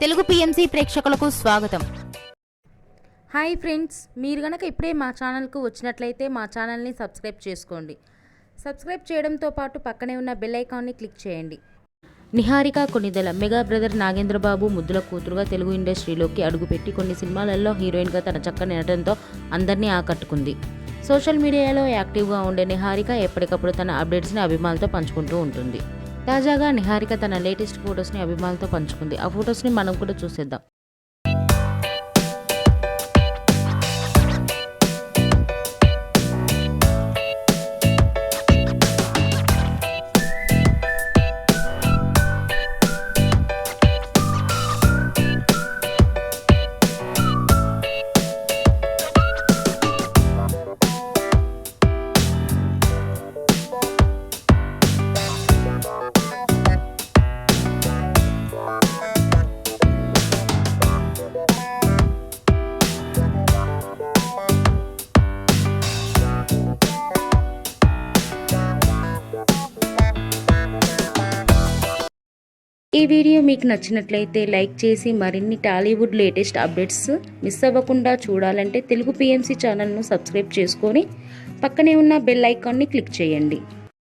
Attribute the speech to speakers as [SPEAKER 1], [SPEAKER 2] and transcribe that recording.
[SPEAKER 1] Telugu PMC ప్రేక్షకులకు స్వాగతం.
[SPEAKER 2] Hi friends, మీరు గనక ఇప్పుడే మా ఛానల్కు వచ్చినట్లయితే మా ఛానల్ని సబ్స్క్రైబ్ చేసుకోండి. సబ్స్క్రైబ్ చేయడంతో పాటు పక్కనే ఉన్న బెల్ ఐకాన్ని క్లిక్ చేయండి. నిహారిక కొనిదెల మెగా బ్రదర్ నాగేంద్రబాబు ముద్దుల కూతురుగా తెలుగు ఇండస్ట్రీలోకి అడుగుపెట్టి కొన్ని సినిమాలలో హీరోయిన్గా తన చక్కని నటనతో అందరినీ ఆకట్టుకుంది. సోషల్ మీడియాలో యాక్టివ్గా ఉండే నిహారిక ఎప్పటికప్పుడు తన అప్డేట్స్ని అభిమానులతో పంచుకుంటూ ఉంటుంది. తాజాగా నిహారిక తన లేటెస్ట్ ఫొటోస్ని అభిమానులతో పంచుకుంది. ఆ ఫొటోస్ని మనం కూడా చూసేద్దాం. ఈ వీడియో మీకు నచ్చినట్లయితే లైక్ చేసి మరిన్ని టాలీవుడ్ లేటెస్ట్ అప్డేట్స్ మిస్ అవ్వకుండా చూడాలంటే తెలుగు పిఎంసి ఛానల్ను సబ్స్క్రైబ్ చేసుకొని పక్కనే ఉన్న బెల్ ఐకాన్ని క్లిక్ చేయండి.